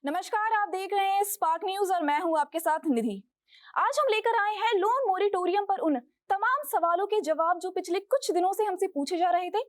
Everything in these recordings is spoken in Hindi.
नमस्कार, आप देख रहे हैं स्पार्क न्यूज और मैं हूं आपके साथ निधि। आज हम लेकर आए हैं लोन मोरिटोरियम पर उन तमाम सवालों के जवाब जो पिछले कुछ दिनों से हमसे पूछे जा रहे थे।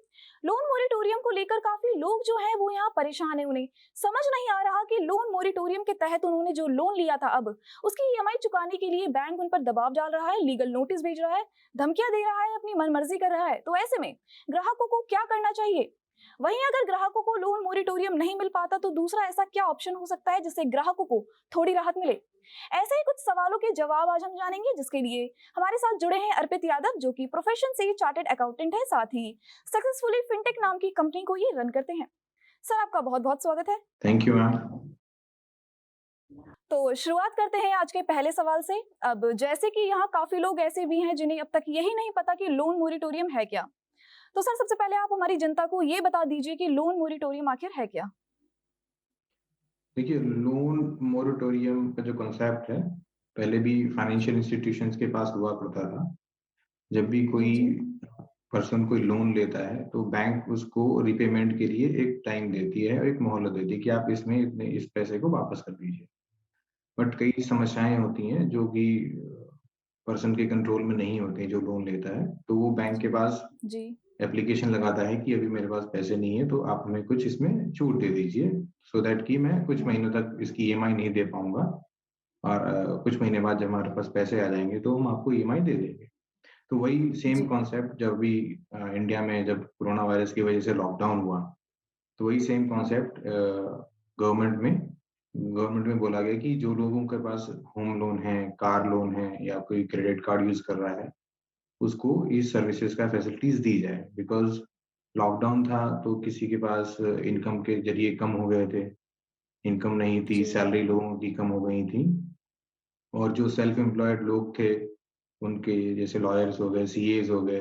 लोन मोरिटोरियम को लेकर काफी लोग जो हैं वो यहाँ परेशान है। उन्हें समझ नहीं आ रहा कि लोन मोरिटोरियम के तहत उन्होंने जो लोन लिया था अब उसकी ईएमआई चुकाने के लिए बैंक उन पर दबाव डाल रहा है, लीगल नोटिस भेज रहा है, धमकियां दे रहा है, अपनी मनमर्जी कर रहा है। तो ऐसे में ग्राहकों को क्या करना चाहिए? वहीं अगर ग्राहकों को लोन मोरिटोरियम नहीं मिल पाता तो दूसरा ऐसा क्या ऑप्शन हो सकता है जिससे ग्राहकों को थोड़ी राहत मिले? ऐसे ही कुछ सवालों के जवाब आज हम जानेंगे, जिसके लिए हमारे साथ जुड़े हैं अर्पित यादव, जो कि प्रोफेशन से चार्टेड अकाउंटेंट है, साथ ही सक्सेसफुली फिनटेक नाम की कंपनी को ये रन करते हैं। सर, आपका बहुत बहुत स्वागत है। Thank you ma'am. तो शुरुआत करते हैं आज के पहले सवाल से। अब जैसे कि यहाँ काफी लोग ऐसे भी हैं जिन्हें अब तक यही नहीं पता कि लोन मोरिटोरियम है क्या। तो सर, सबसे पहले आप हमारी जनता को ये बता दीजिए कि लोन मोरिटोरियम आखिर है क्या। देखिए, लोन मोरेटोरियम का जो कॉन्सेप्ट है, पहले भी फाइनेंशियल इंस्टीट्यूशंस के पास हुआ करता था। जब भी कोई जी। पर्सन कोई लोन लेता है तो बैंक उसको रिपेमेंट के लिए एक टाइम देती है और एक मोहलत देती है कि आप इसमें इतने इस पैसे को वापस कर दीजिए। बट कई समस्याएं होती हैं जो कि पर्सन के कंट्रोल में नहीं होती हैं। जो लोन लेता है तो वो बैंक के पास जी। एप्लीकेशन लगाता है कि अभी मेरे पास पैसे नहीं है, तो आप हमें कुछ इसमें छूट दे दीजिए, सो दैट कि मैं कुछ महीनों तक इसकी ईएमआई नहीं दे पाऊंगा, और कुछ महीने बाद जब हमारे पास पैसे आ जाएंगे तो हम आपको ईएमआई दे देंगे। तो वही सेम जी। कॉन्सेप्ट जब भी इंडिया में जब कोरोना वायरस की वजह से लॉकडाउन हुआ, तो वही सेम कॉन्सेप्ट गवर्नमेंट में गवर्नमेंट में बोला गया कि जो लोगों के पास होम लोन है, कार लोन है, या कोई क्रेडिट कार्ड यूज कर रहा है, उसको इस सर्विसेज का फैसिलिटीज दी जाए। बिकॉज लॉकडाउन था तो किसी के पास इनकम के जरिए कम हो गए थे, इनकम नहीं थी, जी। सैलरी लोगों की कम हो गई थी, और जो सेल्फ एम्प्लॉयड लोग थे, उनके जैसे लॉयर्स हो गए, सीएज हो गए,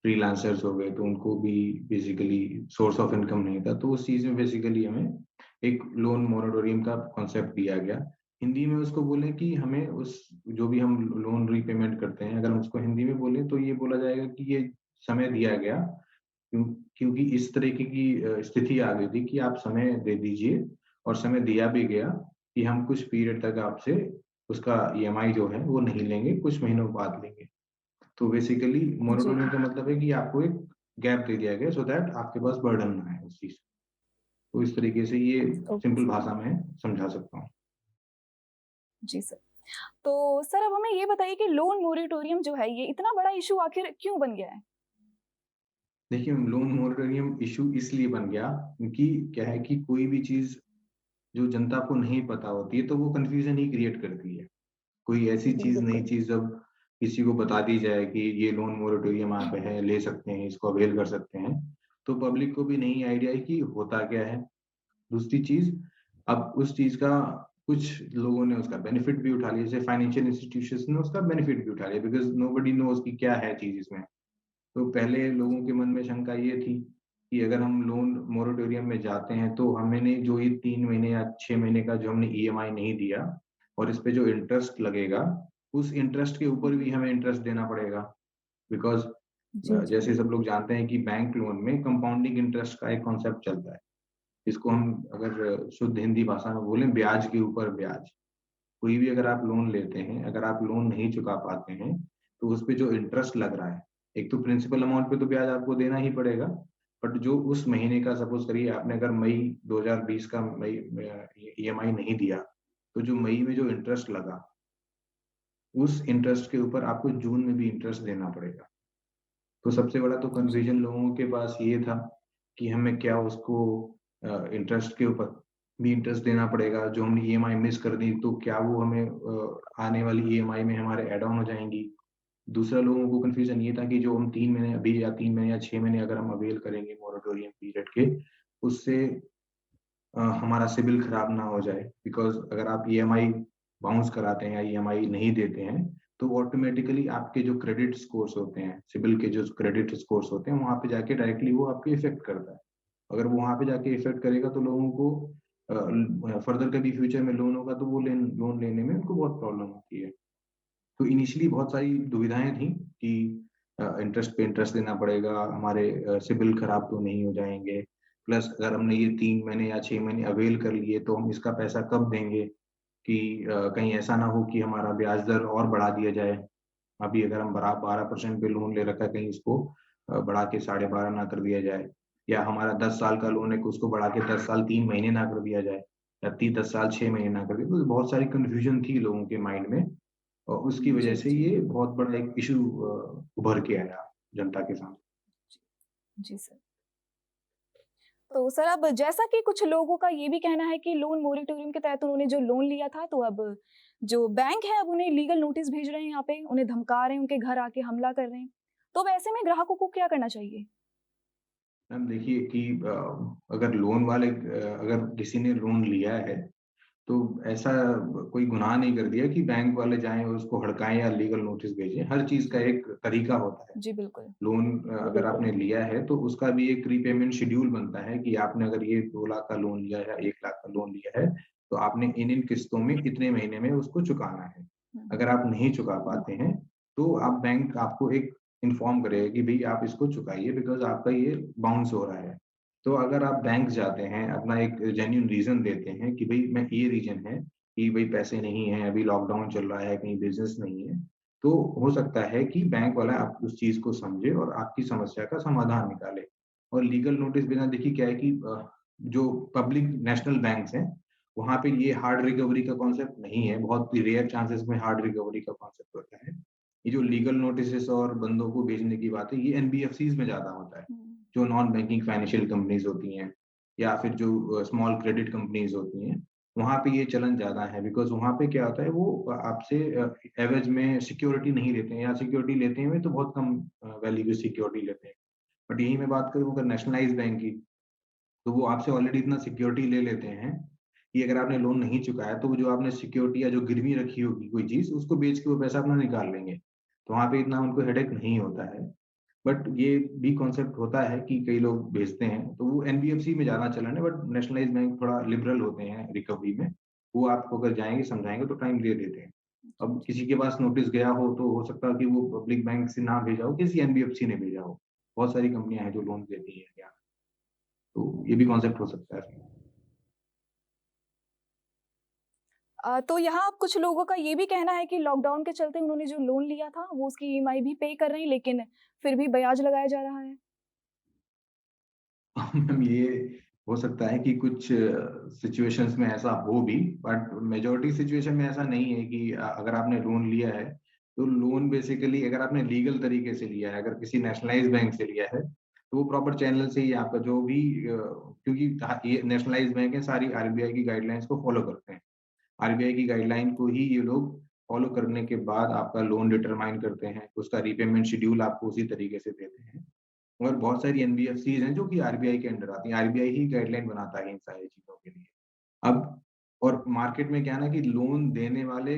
फ्रीलांसर्स हो गए, तो उनको भी बेसिकली सोर्स ऑफ इनकम नहीं था। तो उस चीज में बेसिकली हमें एक लोन मोरेटोरियम का कॉन्सेप्ट दिया गया। हिंदी में उसको बोलें कि हमें उस जो भी हम लोन रीपेमेंट करते हैं, अगर हम उसको हिंदी में बोलें तो ये बोला जाएगा कि ये समय दिया गया, क्योंकि इस तरीके की स्थिति आ गई थी कि आप समय दे दीजिए, और समय दिया भी गया कि हम कुछ पीरियड तक आपसे उसका ईएमआई जो है वो नहीं लेंगे, कुछ महीनों बाद लेंगे। तो बेसिकली जी। मोरेटोरियम का मतलब है कि आपको एक गैप दे दिया गया, सो दैट आपके पास बर्डन ना है उस चीज। तो इस तरीके से ये ओके सिंपल सर। भाषा में समझा सकता हूँ। जी सर। तो सर, अब हमें ये बताइए कि लोन मोरिटोरियम जो है ये इतना बड़ा इशू आखिर क्यों बन गया है? देखिए, लोन मोरेटोरियम इशू इसलिए बन गया क्योंकि क्या है कि कोई भी चीज जो जनता को नहीं पता होती है तो वो कंफ्यूजन ही क्रिएट करती है। कोई ऐसी चीज, नई बिल्कुल। चीज जब किसी को बता दी जाए कि ये लोन मोरेटोरियम आप है, ले सकते हैं, इसको अवेल कर सकते हैं, तो पब्लिक को भी नहीं आइडिया है कि होता क्या है। दूसरी चीज, अब उस चीज का कुछ लोगों ने उसका बेनिफिट भी उठा लिया, जैसे फाइनेंशियल इंस्टीट्यूशंस ने उसका बेनिफिट भी उठा लिया, बिकॉज नोबडी नोज कि क्या है चीज इसमें। तो पहले लोगों के मन में शंका ये थी कि अगर हम लोन मोरेटोरियम में जाते हैं तो हमने जो ये 3 महीने या 6 महीने का जो हमने ईएमआई नहीं दिया, और इस पे जो इंटरेस्ट लगेगा, उस इंटरेस्ट के ऊपर भी हमें इंटरेस्ट देना पड़ेगा। बिकॉज जी। जी। जैसे सब लोग जानते हैं कि बैंक लोन में कंपाउंडिंग इंटरेस्ट का एक कॉन्सेप्ट चलता है। इसको हम अगर शुद्ध हिंदी भाषा में बोलें, ब्याज के ऊपर ब्याज। कोई भी अगर आप लोन लेते हैं, अगर आप लोन नहीं चुका पाते हैं, तो उस पे जो इंटरेस्ट लग रहा है, एक तो प्रिंसिपल अमाउंट पे तो ब्याज आपको देना ही पड़ेगा, बट जो उस महीने का, सपोज करिए आपने अगर मई 2020 का मई ईएमआई नहीं दिया, तो जो मई में जो इंटरेस्ट लगा, उस इंटरेस्ट के ऊपर आपको जून में भी इंटरेस्ट देना पड़ेगा। तो सबसे बड़ा तो जी। कंफ्यूजन लोगों के पास ये था कि हमें क्या उसको इंटरेस्ट के ऊपर भी इंटरेस्ट देना पड़ेगा, जो हमने ईएमआई मिस कर दी तो क्या वो हमें आने वाली ईएमआई में हमारे ऐड ऑन हो जाएंगी। दूसरा, लोगों को कंफ्यूजन ये था कि जो हम 3 महीने अभी, या 3 महीने या 6 महीने अगर हम अवेल करेंगे मोरेटोरियम पीरियड के, उससे हमारा सिबिल खराब ना हो जाए। बिकॉज अगर आप ईएमआई बाउंस कराते हैं या ईएमआई नहीं देते हैं, तो ऑटोमेटिकली आपके जो क्रेडिट स्कोर्स होते हैं, सिबिल के जो क्रेडिट स्कोर्स होते हैं, वहां पे जाके डायरेक्टली वो आपके इफेक्ट करता है। अगर वो वहां पे जाके इफेक्ट करेगा तो लोगों को फर्दर कभी फ्यूचर में लोन होगा तो वो लोन लेने में उनको बहुत प्रॉब्लम होती है। तो इनिशियली बहुत सारी दुविधाएं थी कि इंटरेस्ट पे इंटरेस्ट देना पड़ेगा, हमारे सिबिल खराब तो नहीं हो जाएंगे, प्लस अगर हमने ये 3 महीने या 6 महीने अवेल कर लिए तो हम इसका पैसा कब देंगे कि कहीं ऐसा ना हो कि हमारा ब्याज दर और बढ़ा दिया जाए। अभी अगर हम 12% पे लोन ले रखा है, कहीं इसको बढ़ा के 12.5 ना कर दिया जाए, या हमारा 10 साल का लोन है कि उसको बढ़ा के 10 साल 3 महीने ना कर दिया जाए, या 10 साल 6 महीने ना कर दिया। तो बहुत सारी कन्फ्यूजन थी लोगों के माइंड में, और उसकी वजह जी, से जी। ये बहुत बड़ा एक इशू उभर के आया जनता के सामने। जी सर। तो सर अब जैसा कि कुछ लोगों का ये भी कहना है कि लोन मोरेटोरियम के तहत उन्होंने जो लोन लिया था, तो अब जो बैंक है अब उन्हें लीगल नोटिस भेज रहे हैं यहाँ पे, उन्हें धमका रहे हैं, उनके घर आके हमला कर रहे हैं। तो अब ऐसे में ग्राहकों को क्या करना चाहिए? मैम देखिए कि अगर लोन वाले अगर किसी ने लोन लिया है, तो ऐसा कोई गुनाह नहीं कर दिया कि बैंक वाले जाएँ और उसको हड़काएँ या लीगल नोटिस भेजें। हर चीज़ का एक तरीका होता है। जी, बिल्कुल। लोन अगर आपने लिया है तो उसका भी एक रीपेमेंट शेड्यूल बनता है कि आपने अगर ये 2 लाख का लोन लिया है या 1 लाख का लोन लिया है, तो आपने इन-इन किस्तों में इतने महीने में उसको चुकाना है। हुँ, अगर आप नहीं चुका पाते हैं, तो आप बैंक आपको एक इन्फॉर्म करेगा कि भई आप इसको चुकाइए बिकॉज़ आपका ये बाउंस हो रहा है। तो अगर आप बैंक जाते हैं, अपना एक जेन्युइन रीज़न देते हैं कि भई मैं ये रीज़न है कि भई पैसे नहीं हैं, अभी लॉकडाउन चल रहा है, कहीं बिज़नेस नहीं है, तो हो सकता है कि बैंक वाला आप उस चीज़ को समझे और आपकी समस्या का समाधान निकाले। और लीगल नोटिस बिना देखिए क्या है कि जो पब्लिक नेशनल बैंक्स हैं, वहाँ पे ये हार्ड रिकवरी का कॉन्सेप्ट नहीं है, बहुत ही रेयर चांसेस में हार्ड रिकवरी का कॉन्सेप्ट होता है। ये जो लीगल नोटिसेस और बंदों को भेजने की बात है, ये एनबीएफसीज़ में ज़्यादा होता है, हुँ। जो नॉन बैंकिंग फाइनेंशियल कंपनीज़ होती हैं, या फिर जो स्मॉल क्रेडिट कंपनीज़ होती हैं, वहाँ पे ये चलन ज़्यादा है बिकॉज़ वहाँ पे क्या होता है वो आपसे एवज़ में सिक्योरिटी नहीं लेते हैं, या सिक्योरिटी लेते हैं तो बहुत कम वैल्यू की सिक्योरिटी लेते हैं। बट यहीं मैं बात करूँ अगर नेशनलाइज़्ड बैंक की, तो वो आपसे ऑलरेडी इतना सिक्योरिटी ले लेते हैं कि अगर आपने लोन नहीं चुकाया तो वो जो आपने सिक्योरिटी या जो गिरवी रखी होगी कोई चीज़, उसको बेच के वो पैसा अपना निकाल लेंगे। तो वहाँ पे इतना उनको हेडेक नहीं होता है। बट ये भी कॉन्सेप्ट होता है कि कई लोग भेजते हैं, तो वो एनबीएफसी में ज़्यादा चलन है, बट नेशनलाइज़्ड बैंक थोड़ा लिबरल होते हैं रिकवरी में। वो आपको अगर जाएँगे, समझाएँगे तो टाइम दे देते हैं। अब किसी के पास नोटिस गया हो तो हो सकता है कि वो पब्लिक बैंक से ना भेजा हो, किसी एनबीएफसी ने भेजा हो। बहुत सारी कंपनियाँ हैं जो लोन देती हैं यहाँ, तो ये भी कॉन्सेप्ट हो सकता है। तो यहाँ अब कुछ लोगों का ये भी कहना है कि लॉकडाउन के चलते उन्होंने जो लोन लिया था, वो उसकी ईएमआई भी पे कर रहे हैं, लेकिन फिर भी ब्याज लगाया जा रहा है। मैम ये हो सकता है कि कुछ सिचुएशंस में ऐसा हो भी, बट मेजॉरिटी सिचुएशन में ऐसा नहीं है कि अगर आपने लोन लिया है, तो लोन बेसिकली अगर आपने लीगल तरीके से लिया है, अगर किसी नेशनलाइज़्ड बैंक से लिया है, तो वो प्रॉपर चैनल से ही आपका जो भी क्योंकि ये नेशनलाइज़्ड बैंक है, सारी आरबीआई की गाइडलाइंस को फॉलो करते हैं। आरबीआई की गाइडलाइन को ही ये लोग फॉलो करने के बाद आपका लोन डिटरमाइन करते हैं, उसका रीपेमेंट शेड्यूल आपको उसी तरीके से देते हैं। और बहुत सारी एनबीएफसीज़ हैं जो कि आरबीआई के अंडर आती हैं, आरबीआई ही गाइडलाइन बनाता है इन सारी चीज़ों के लिए। अब और मार्केट में क्या है ना कि लोन देने वाले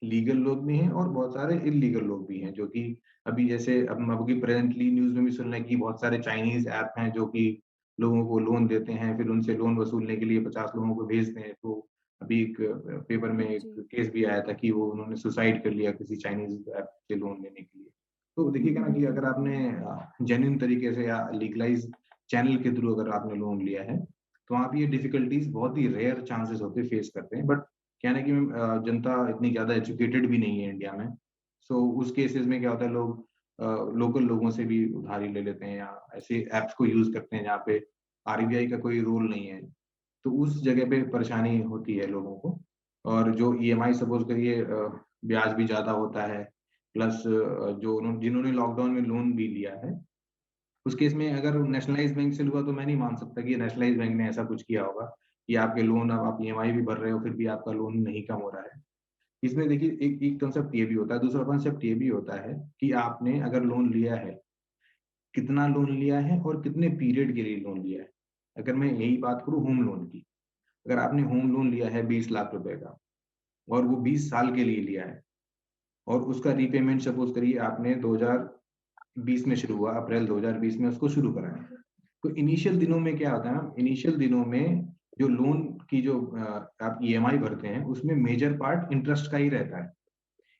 लीगल लोग भी हैं और बहुत सारे इल्लीगल लोग भी हैं, जो कि अभी जैसे अब अभी प्रेज़ेंटली न्यूज़ में भी सुन रहे हैं कि बहुत सारे चाइनीज़ ऐप हैं जो कि लोगों को लोन देते हैं, फिर उनसे लोन वसूलने के लिए 50 लोगों को भेजते हैं। तो अभी एक पेपर में एक जी। केस भी आया था कि वो उन्होंने सुसाइड कर लिया किसी चाइनीज़ ऐप से लोन लेने के लिए। तो देखिएगा ना कि अगर आपने जेन्युइन तरीके से या लीगलाइज़ चैनल के थ्रू अगर आपने लोन लिया है, तो वहाँ पे ये डिफ़िकल्टीज़ बहुत ही रेयर चांसेस होते हैं फेस करते हैं। बट क्या है ना कि जनता इतनी ज़्यादा एजुकेटेड भी नहीं है इंडिया में। सो उस केसेज़ में क्या होता है लोग लोकल लोगों से भी उधारी ले लेते हैं या ऐसे ऐप्स को यूज़ करते हैं जहाँ पे आरबीआई का कोई रोल नहीं है। तो उस जगह पे परेशानी होती है लोगों को। और जो ईएमआई सपोज़ करिए ब्याज भी ज़्यादा होता है, प्लस जो जिन्होंने लॉकडाउन में लोन भी लिया है, उस केस में अगर नेशनलाइज़्ड बैंक से हुआ तो मैं नहीं मान सकता कि नेशनलाइज़्ड बैंक ने ऐसा कुछ किया होगा, कि आपके लोन अब आप ईएमआई भी भर रहे हो, फिर भी आपका लोन नहीं कम हो रहा है। इसमें देखिए एक एक कांसेप्ट ये भी होता है, दूसरा कांसेप्ट ये भी होता है कि आपने अगर लोन लिया है, कितना लोन लिया है और कितने पीरियड के लिए लोन लिया है। अगर मैं यही बात करूँ होम लोन की, अगर आपने होम लोन लिया है 20 लाख रुपए का और वो 20 साल के लिए लिया है और उसका रीपेमेंट सपोज़ करिए आपने 2020 में शुरू हुआ, अप्रैल 2020 में उसको शुरू करा है। तो इनिशियल दिनों में क्या होता है ना, इनिशियल दिनों में जो लोन की जो आप ईएमआई भरते हैं, उसमें मेजर पार्ट इंटरेस्ट का ही रहता है।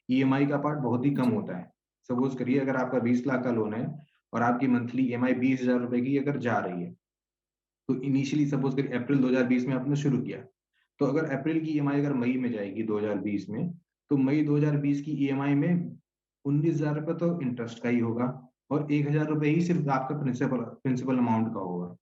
ईएमआई का पार्ट बहुत ही कम जी। होता है। सपोज़ करिए अगर आपका 20 लाख का लोन है और आपकी मंथली ईएमआई ₹20,000 की अगर जा रही है, तो इनिशियली सपोज करिए अप्रैल 2020 में आपने शुरू किया, तो अगर अप्रैल की ईएमआई अगर मई में जाएगी 2020 में, तो मई 2020 की ईएमआई में 19,000 रुपए तो इंटरेस्ट का ही होगा और 1,000 रुपए ही सिर्फ आपका प्रिंसिपल प्रिंसिपल अमाउंट का होगा।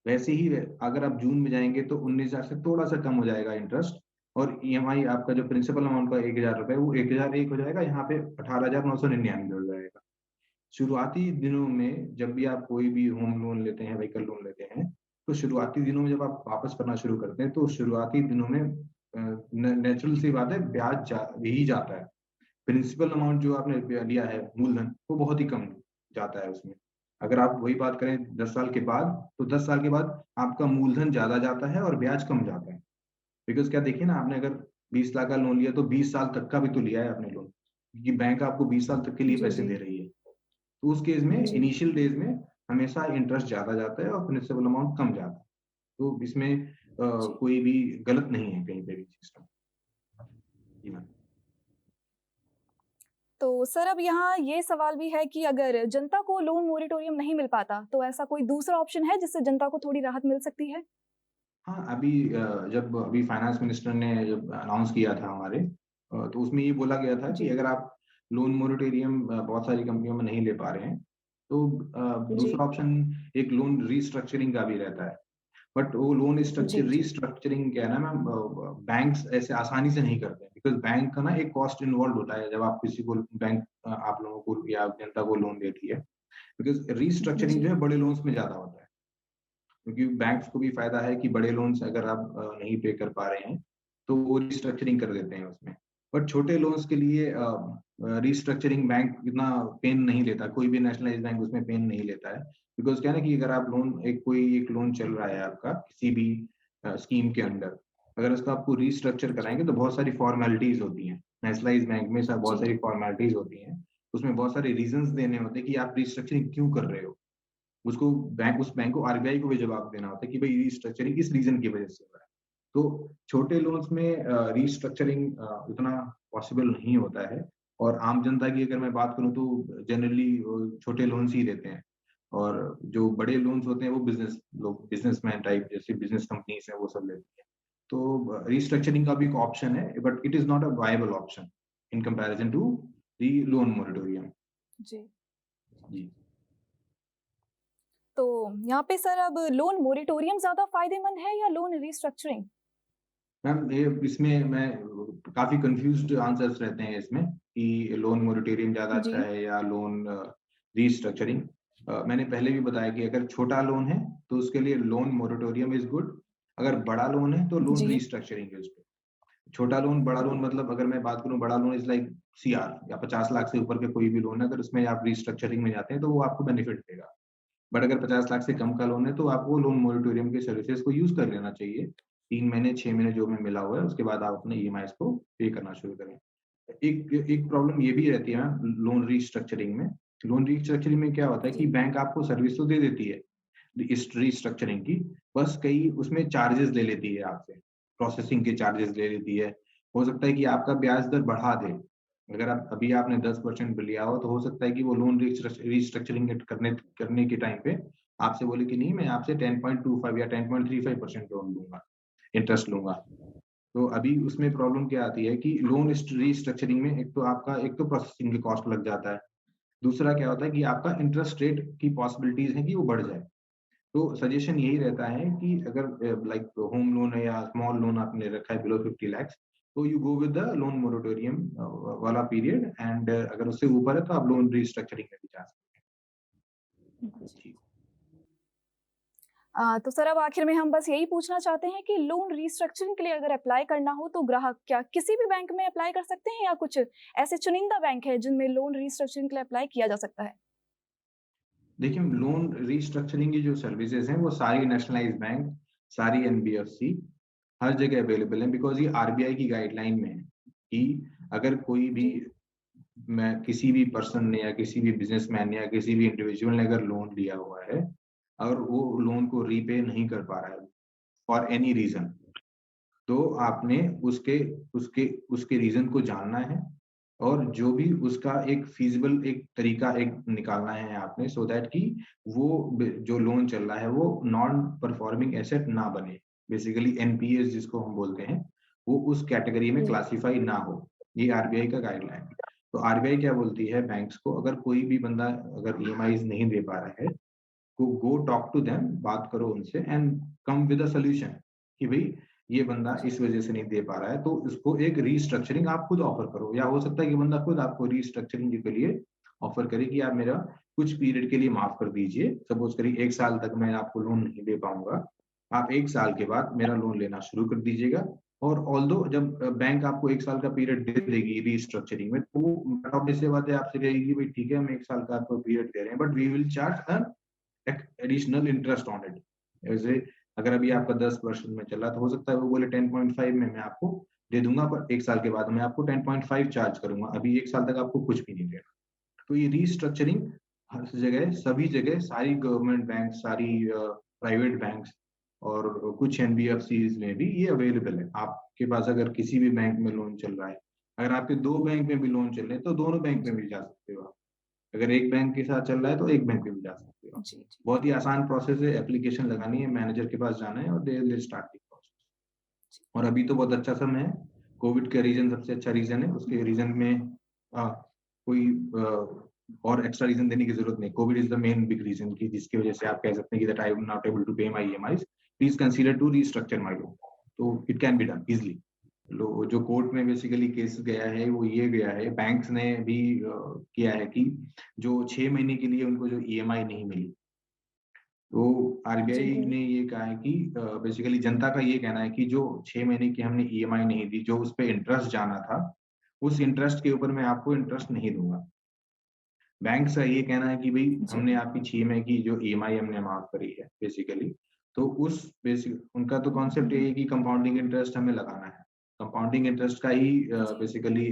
वैसे ही अगर आप जून में जाएँगे तो 19,000 से थोड़ा-सा कम हो जाएगा इंटरेस्ट और ईएमआई आपका जो प्रिंसिपल अमाउंट का 1,000 रुपए वो 1,001 हो जाएगा, यहाँ पे 18,999 हो जाएगा। शुरुआती दिनों में जब भी आप कोई भी होम लोन लेते हैं, व्हीकल लोन लेते हैं, तो शुरुआती दिनों में जब आप वापस करना शुरू करते हैं, तो शुरुआती दिनों में न नेचुरल सी बात है ब्याज यही जाता है। प्रिंसिपल अमाउंट जो आपने लिया है मूलधन, वो बहुत ही कम जाता है उसमें। अगर आप वही बात करें 10 साल के बाद, तो 10 साल के बाद आपका मूलधन ज़्यादा जाता है और ब्याज कम जाता है। बिकॉज़ क्या देखिए ना आपने अगर 20 लाख का लोन लिया तो 20 साल तक का भी तो लिया है आपने लोन, क्योंकि बैंक आपको 20 साल तक के लिए जी, पैसे जी। दे रही है। तो उस केस में जी। इनिशियल डेज़ में हमेशा इंटरेस्ट ज़्यादा जाता है और प्रिंसिपल अमाउंट कम जाता है। तो इसमें जी। कोई भी गलत नहीं है कहीं पे भी सिस्टम। जी मैम। तो सर अब यहाँ ये सवाल भी है कि अगर जनता को लोन मोरेटोरियम नहीं मिल पाता, तो ऐसा कोई दूसरा ऑप्शन है जिससे जनता को थोड़ी राहत मिल सकती है? हाँ, अभी जब अभी फाइनेंस मिनिस्टर ने जब अनाउंस किया था हमारे तो उसमें ये बोला गया था कि जी, अगर आप लोन मोरेटोरियम बहुत सारी कंपनियों में नहीं ले पा रहे हैं, तो जी, दूसरा ऑप्शन एक लोन रीस्ट्रक्चरिंग का भी रहता है। बट वो लोन स्ट्रक्चर जी, जी, रीस्ट्रक्चरिंग क्या है ना मैम बैंक्स ऐसे आसानी से नहीं करते हैं बिकॉज़ बैंक का ना एक कॉस्ट इन्वॉल्व होता है जब आप किसी को बैंक आप लोगों को या जनता को लोन देती है। बिकॉज़ रीस्ट्रक्चरिंग जो जी, है बड़े लोन्स में ज़्यादा होता है। क्योंकि बैंक्स को भी फ़ायदा है कि बड़े लोन्स अगर आप नहीं पे कर पा रहे हैं, तो वो रिस्ट्रक्चरिंग कर देते हैं उसमें। बट छोटे लोन्स के लिए रिस्ट्रक्चरिंग बैंक इतना पेन नहीं लेता, कोई भी नेशनलाइज़्ड बैंक उसमें पेन नहीं लेता है। बिकॉज़ क्या है ना कि अगर आप लोन एक लोन चल रहा है आपका किसी भी स्कीम के अंडर, अगर उसको आपको रिस्ट्रक्चर जी, कराएँगे तो बहुत सारी फ़ॉर्मेलिटीज़ होती हैं। नेशनलाइज़्ड बैंक में सब बहुत जी, सारी फ़ॉर्मेलिटीज़ होती हैं। उसमें बहुत सारे रीज़न्स देने होते हैं कि आप रिस्ट्रक्चरिंग क्यों कर रहे हो? उसको उस बैंक को आरबीआई को भी जवाब देना होता है कि भई रीस्ट्रक्चरिंग किस रीज़न की वज़ह से हो रहा है। तो छोटे लोन्स में रीस्ट्रक्चरिंग उतना पॉसिबल नहीं होता है और आम जनता की अगर मैं बात करूँ तो जनरली छोटे लोन्स ही लेते हैं और जो बड़े लोन्स होते हैं वो बिज़नेसमैन टाइप जैसे बिज़नेस कंपनीज़ हैं वो सब लेती हैं। तो रीस्ट्रक्चरिंग का भी एक ऑप्शन है but it is not a viable option in comparison to the loan moratorium. जी। जी। तो यहाँ पे सर अब लोन मोरेटोरियम ज़्यादा फ़ायदेमंद है या लोन रीस्ट्रक्चरिंग? मैम ये इसमें मैं काफ़ी कन्फ्यूज़्ड आंसर्स रहते हैं इसमें कि लोन मोरेटोरियम ज़्यादा जी, अच्छा है या लोन रीस्ट्रक्चरिंग। मैंने पहले भी बताया कि अगर छोटा लोन है तो उसके लिए लोन मोरेटोरियम इज़ गुड, अगर बड़ा लोन है तो लोन जी, रीस्ट्रक्चरिंग इज़ गुड। छोटा लोन, बड़ा लोन मतलब अगर मैं बात करूँ बड़ा लोन इज़ लाइक सीआर या 50 लाख से ऊपर के कोई भी लोन है अगर उसमें आप रीस्ट्रक्चरिंग में जाते हैं तो वो आपको बेनिफिट देगा। बट अगर 50 लाख से कम का लोन है तो आपको लोन मोरेटोरियम की सर्विसेज़ को यूज़ कर लेना चाहिए। 3 महीने, 6 महीने जो हमें मिला हुआ है, उसके बाद आप अपने ईएमआईज़ को पे करना शुरू करें। एक एक प्रॉब्लम ये भी रहती है मैम लोन रीस्ट्रक्चरिंग में। लोन रीस्ट्रक्चरिंग में क्या होता है कि जी, बैंक आपको सर्विस तो दे देती है, इस रीस्ट्रक्चरिंग की, बस कई उसमें चार्जेज़ ले लेती है आपसे। प्रोसेसिंग के चार्जेज़ ले लेती है। हो सकता है कि आपका ब्याज दर बढ़ा दे। अगर आप अभी आपने 10% पे लिया हो, तो हो सकता है कि वो लोन रीस्ट्रक्चरिंग करने करने के टाइम पे आपसे बोले कि नहीं मैं आपसे 10.25 या 10.35% लोन लूँगा, इंटरेस्ट लूँगा। तो अभी उसमें प्रॉब्लम क्या आती है कि लोन रीस्ट्रक्चरिंग में एक तो प्रोसेसिंग की कॉस्ट लग जाता है। दूसरा क्या होता है कि आपका इंटरेस्ट रेट की पॉसिबिलिटीज़ है कि वो बढ़ जाए। तो सजेशन यही रहता है कि अगर लाइक होम लोन है या स्मॉल लोन आपने रखा है बिलो 50 लैक्स तो you go with the loan moratorium वाला पीरियड एंड अगर उससे ऊपर है तो आप लोन रीस्ट्रक्चरिंग में भी जा सकते हैं। जी। जी। तो सर अब आखिर में हम बस यही पूछना चाहते हैं कि लोन रीस्ट्रक्चरिंग के लिए अगर अप्लाई करना हो तो ग्राहक क्या किसी भी बैंक में अप्लाई कर सकते हैं या कुछ ऐसे चुनिंदा बैंक है जिनमें लोन रीस्ट्रक्चरिंग के लिए अप्लाई किया जा सकता है? देखिए लोन रीस्ट्रक्चरिंग की जो सर्विसेज हैं वो सारी नेशनलाइज्ड बैंक, सारी एनबीएफसी हर जगह अवेलेबल है बिकॉज़ ये आरबीआई की गाइडलाइन में है कि अगर कोई भी जी, मैं किसी भी पर्सन ने या किसी भी बिज़नेसमैन ने या किसी भी इंडिविजुअल ने अगर लोन लिया हुआ है और वो लोन को रीपे नहीं कर पा रहा है फॉर एनी रीज़न तो आपने उसके उसके उसके रीज़न को जानना है और जो भी उसका एक फीजिबल एक तरीका एक निकालना है आपने, सो दैट कि वो जो लोन चल रहा है वो नॉन परफॉर्मिंग एसेट ना बने, बेसिकली एनपीएस जिसको हम बोलते हैं, वो उस कैटेगरी में क्लासिफाई ना हो। ये आरबीआई का गाइडलाइन है। तो आरबीआई क्या बोलती है बैंक्स को, अगर कोई भी बंदा अगर ईएमआईज नहीं दे पा रहा है, गो टॉक टू देम, बात करो उनसे and come with a solution कि भाई ये बंदा जी इस वजह से नहीं दे पा रहा है, तो इसको एक रीस्ट्रक्चरिंग आप खुद ऑफर करो, या हो सकता है कि बंदा खुद आपको रीस्ट्रक्चरिंग के लिए ऑफर करे कि आप मेरा कुछ पीरियड के लिए माफ कर दीजिए। सपोज करिए 1 साल तक मैं आपको लोन नहीं दे पाऊंगा, आप 1 साल के बाद मेरा लोन लेना शुरू कर दीजिएगा। और ऑल्दो जब बैंक आपको 1 साल का पीरियड दे देगी रीस्ट्रक्चरिंग में, तो वो ऑब्वियस सी बात है आपसे कहेगी भाई ठीक है हम 1 साल का आपको पीरियड दे रहे हैं, but we will charge additional interest on it. जैसे अगर अभी आपका 10% में चला, तो हो सकता है वो बोले 10.5 में मैं आपको दे दूंगा, पर 1 साल के बाद मैं आपको 10.5 चार्ज करूंगा, अभी 1 साल तक आपको कुछ भी नहीं देना। तो ये रीस्ट्रक्चरिंग हर जगह, सभी जगह, सारी गवर्नमेंट बैंक, सारी प्राइवेट बैंक्स और कुछ एनबीएफसीज में भी ये अवेलेबल है। आपके पास अगर किसी भी बैंक में लोन चल रहा है, अगर आपके 2 बैंक में भी लोन चल रहे हैं, तो दोनों बैंक में जी भी जा सकते हो आप। अगर एक बैंक के साथ चल रहा है, तो एक बैंक में भी जा सकते हो आप। जी जी बहुत ही आसान प्रोसेस है, एप्लीकेशन लगानी है, मैनेजर के पास जाना है और they will start the process. और अभी तो बहुत अच्छा समय है, कोविड का रीजन सबसे अच्छा रीजन है, उसके रीजन में कोई और एक्स्ट्रा रीजन देने की जरूरत नहीं। COVID is the main big reason की जिसकी वजह से आप कह सकते हैं कि that I am not able to pay my EMIs, please consider to restructure my loan. तो it can be done easily. जो कोर्ट में बेसिकली केस गया है वो ये गया है, बैंक्स ने भी किया है कि जो 6 महीने के लिए उनको जो ईएमआई नहीं मिली, तो जी आरबीआई ने ये कहा है कि बेसिकली जनता का ये कहना है कि जो 6 महीने की हमने ईएमआई नहीं दी, जो उस पे इंटरेस्ट जाना था, उस इंटरेस्ट के ऊपर मैं आपको इंटरेस्ट नहीं दूंगा। बैंक का ये कहना है कि भाई जी हमने आपकी 6 महीने की जो ईएमआई हमने माफ करी है बेसिकली, तो उस बेसिक उनका तो कॉन्सेप्ट ये है कि कंपाउंडिंग इंटरेस्ट हमें लगाना है। कंपाउंडिंग इंटरेस्ट का ही जी बेसिकली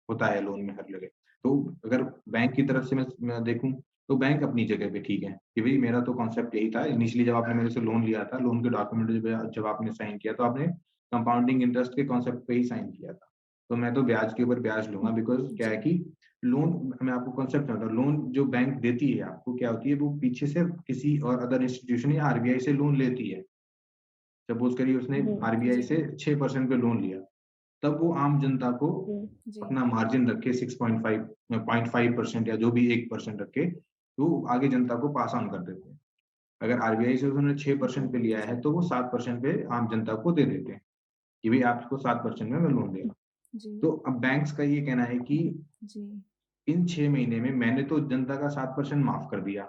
होता है लोन में हर जगह। तो अगर बैंक की तरफ से मैं देखूं, तो बैंक अपनी जगह पे ठीक है कि भाई मेरा तो कॉन्सेप्ट यही था इनिशियली, जब आपने मेरे से लोन लिया था, लोन के डॉक्यूमेंट जब आपने साइन किया, तो आपने कंपाउंडिंग इंटरेस्ट के कॉन्सेप्ट पे ही साइन किया था। तो मैं तो ब्याज के ऊपर ब्याज लूंगा, बिकॉज क्या जी है कि लोन, मैं आपको कॉन्सेप्ट समझाता हूँ, लोन जो बैंक देती है आपको क्या होती है, वो पीछे से किसी और अदर इंस्टीट्यूशन या आरबीआई से लोन लेती है। सपोज करिए उसने आरबीआई जी से 6% पे लोन लिया, तब वो आम जनता को जी अपना मार्जिन रख के 6.5 0.5% या जो भी 1% रख के वो आगे जनता को पास ऑन कर देते हैं। अगर आरबीआई से उन्होंने 6% पे लिया है, तो वो 7% पे आम जनता को दे देते हैं कि भाई आपको 7% में मैं लोन दे रहा हूँ। जी तो अब बैंक्स का ये कहना है कि जी इन 6 महीने में मैंने तो जनता का 7% माफ कर दिया,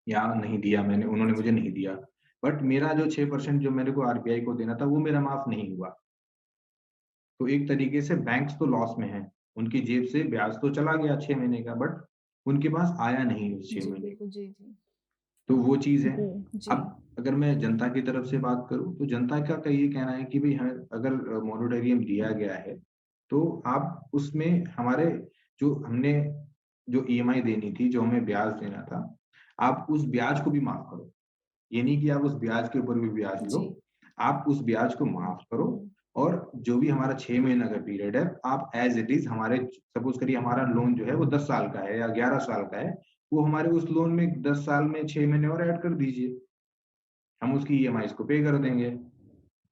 या नहीं दिया मैंने, उन्होंने मुझे जी नहीं दिया, बट मेरा जो 6% जो मेरे को आरबीआई को देना था वो मेरा माफ नहीं हुआ। तो एक तरीके से बैंक्स तो लॉस में हैं, उनकी जेब से ब्याज तो चला गया 6 महीने का, बट उनके पास आया नहीं उस छह जी महीने बिल्कुल जी जी तो वो चीज है। जी अब अगर मैं जनता की तरफ से बात करूं, तो जनता का ये कहना है कि भाई अगर मोरेटोरियम दिया गया है, तो आप उसमें हमारे जो हमने जो ईएमआई देनी थी, जो हमें ब्याज देना था, आप उस ब्याज को भी माफ करो। ये नहीं कि आप उस ब्याज के ऊपर भी ब्याज लो, जी आप उस ब्याज को माफ करो। और जो भी हमारा 6 महीने का पीरियड है, आप एज इट इज हमारे, सपोज करिए हमारा लोन जो है वो 10 साल का है या 11 साल का है, वो हमारे उस लोन में 10 साल में 6 महीने और ऐड कर दीजिए, हम उसकी ईएमआई को पे कर देंगे।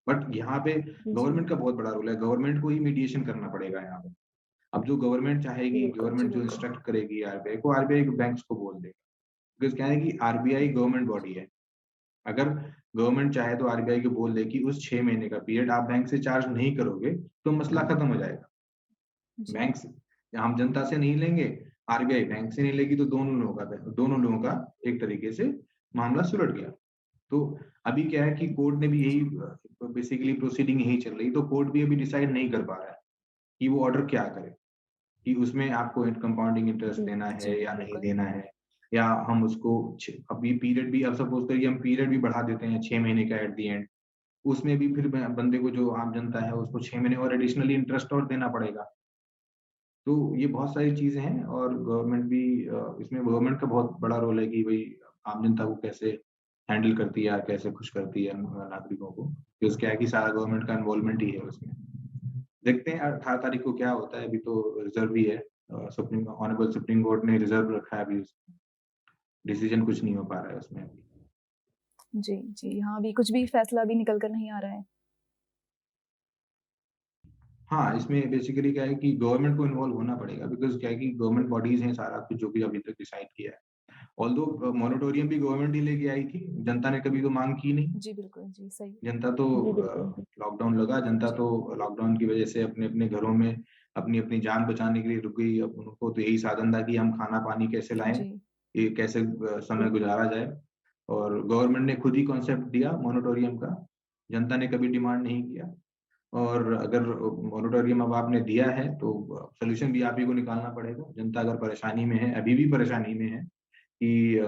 बट यहाँ पे जी गवर्नमेंट का बहुत बड़ा रोल है, गवर्नमेंट को ही मीडिएशन करना पड़ेगा यहाँ पे। अब जो गवर्नमेंट चाहेगी, बिल्कुल जी गवर्नमेंट जो बिल्कुल इंस्ट्रक्ट करेगी आरबीआई को, आरबीआई बैंक्स को बोल देगा। बिकॉज क्या है कि आरबीआई गवर्नमेंट बॉडी है। अगर गवर्नमेंट चाहे तो आरबीआई को बोल दे कि उस 6 महीने का पीरियड आप बैंक से चार्ज नहीं करोगे, तो मसला खत्म हो जाएगा। जी बैंक से हम जनता से नहीं लेंगे, आरबीआई बैंक से नहीं लेगी, तो दोनों लोगों का एक तरीके से मामला सुलझ गया। तो अभी क्या है कि कोर्ट ने भी यही जी बेसिकली प्रोसीडिंग यही चल रही, तो कोर्ट भी अभी डिसाइड नहीं कर पा रहा है कि वो ऑर्डर क्या करे, कि उसमें आपको कंपाउंडिंग इंटरेस्ट देना जी है या नहीं बिल्कुल देना है, या हम उसको अभी पीरियड भी, अब सपोज करिए हम पीरियड भी बढ़ा देते हैं 6 महीने का एट द एंड, उसमें भी फिर बंदे को, जो आम जनता है, उसको 6 महीने और एडिशनली इंटरेस्ट और देना पड़ेगा। तो ये बहुत सारी चीजें हैं, और गवर्नमेंट भी इसमें गवर्नमेंट का बहुत बड़ा रोल है कि भाई आम जनता को कैसे हैंडल करती है या कैसे खुश करती है नागरिकों को, क्योंकि क्या है कि सारा गवर्नमेंट का इन्वॉल्वमेंट ही है उसमें। देखते हैं 18 तारीख को क्या होता है, अभी तो रिजर्व ही है। सुप्रीम ऑनरेबल सुप्रीम कोर्ट ने रिजर्व रखा है अभी, डिसीजन कुछ नहीं हो पा रहा है उसमें अभी। जी, जी। हाँ, अभी कुछ भी फैसला अभी निकल कर नहीं आ रहा है। हाँ, इसमें बेसिकली क्या है कि गवर्नमेंट को इन्वॉल्व होना पड़ेगा, बिकॉज़ क्या है कि गवर्नमेंट बॉडीज़ हैं सारा कुछ जो भी अभी तक डिसाइड किया है। ऑल्दो मॉनिटोरियम भी गवर्नमेंट ही लेके आई थी, जनता ने कभी तो माँग की नहीं। जी, बिल्कुल। जी, सही। जनता तो जी, बिल्कुल। लॉकडाउन लगा, जनता जी। तो लॉकडाउन की वजह से अपने-अपने घरों में अपनी-अपनी जान बचाने के लिए रुक गई। अब उनको तो यही साधन था कि हम खाना-पानी कैसे लाएँ, जी। ये कैसे समय गुज़ारा जाए, और गवर्नमेंट ने खुद ही कॉन्सेप्ट दिया मॉनिटोरियम का, जनता ने कभी डिमांड नहीं किया। और अगर मॉनिटोरियम अब आपने दिया है, तो सॉल्यूशन भी आप ही को निकालना पड़ेगा। जनता अगर परेशानी में है, अभी भी परेशानी में है कि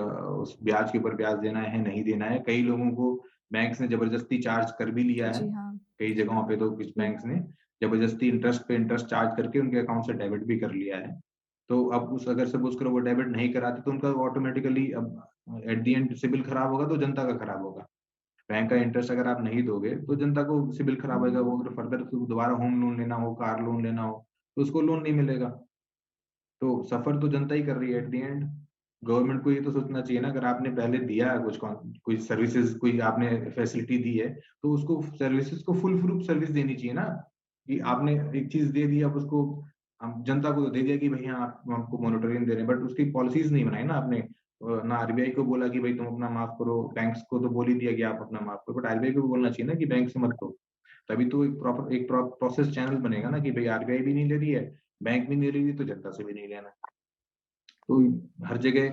उस ब्याज के ऊपर ब्याज देना है, नहीं देना है। कई लोगों को बैंक्स ने ज़बरदस्ती चार्ज कर भी लिया है। जी, हाँ। कई जगहों पे तो कुछ जी। बैंक्स ने ज़बरदस्ती इंटरेस्ट पे इंटरेस्ट चार्ज करके उनके अकाउंट से डेबिट भी कर लिया है। तो अब उस अगर सपोज़ करो वो डेबिट नहीं कराते, तो उनका ऑटोमैटिकली अब एट द एंड सिबिल खराब होगा तो जनता का खराब होगा। बैंक का इंटरेस्ट अगर आप नहीं दोगे, तो जनता को सिबिल खराब होएगा, वो अगर फर्दर दोबारा होम लोन लेना हो, कार लोन लेना हो, तो उसको लोन नहीं मिलेगा। तो सफ़र तो जनता ही कर रही है एट द एंड। गवर्नमेंट को ये तो सोचना चाहिए ना, अगर आपने पहले दिया है कोई सर्विसेज़, कोई आपने फैसिलिटी दी है, तो उसको सर्विसेज़ को फुल प्रूफ सर्विस देनी चाहिए ना, कि आपने एक चीज़ दे दी, अब उसको हम जनता को तो दे दिया कि भैया आप हम आपको मॉनिटरिंग दे रहे हैं, बट उसकी पॉलिसीज़ नहीं बनाई ना आपने। ना आरबीआई को बोला कि भई तुम अपना माफ़ करो, बैंक्स को तो बोल ही दिया कि आप अपना माफ़ करो, बट आरबीआई को भी बोलना चाहिए ना कि बैंक से मत लो। तभी तो एक प्रोसेस चैनल बनेगा ना कि भई आरबीआई भी नहीं ले रही है, बैंक भी नहीं ले रही है, तो जनता से भी नहीं लेना। तो हर जगह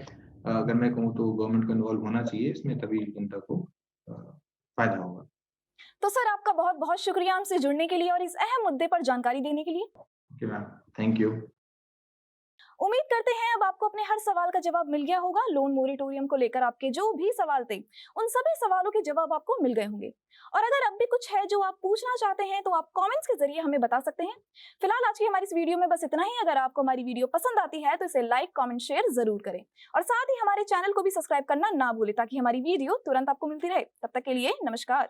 अगर मैं कहूँ तो गवर्नमेंट को इन्वॉल्व होना चाहिए इसमें, तभी जनता को फ़ायदा होगा। तो सर आपका बहुत-बहुत शुक्रिया हमसे जुड़ने के लिए और इस अहम मुद्दे पर जानकारी देने के लिए। Okay ma'am, thank you. उम्मीद करते हैं अब आपको अपने हर सवाल का जवाब मिल गया होगा। लोन मोरेटोरियम को लेकर आपके जो भी सवाल थे, उन सभी सवालों के जवाब आपको मिल गए होंगे। और अगर अब भी कुछ है जो आप पूछना चाहते हैं तो आप कमेंट्स के जरिए हमें बता सकते हैं। फिलहाल आज की हमारी इस वीडियो में बस इतना ही। अगर आपको हमारी वीडियो पसंद आती है तो इसे लाइक, कमेंट, शेयर जरूर करें और साथ ही हमारे चैनल को भी सब्सक्राइब करना ना भूलें ताकि हमारी वीडियो तुरंत आपको मिलती रहे। तब तक के लिए नमस्कार।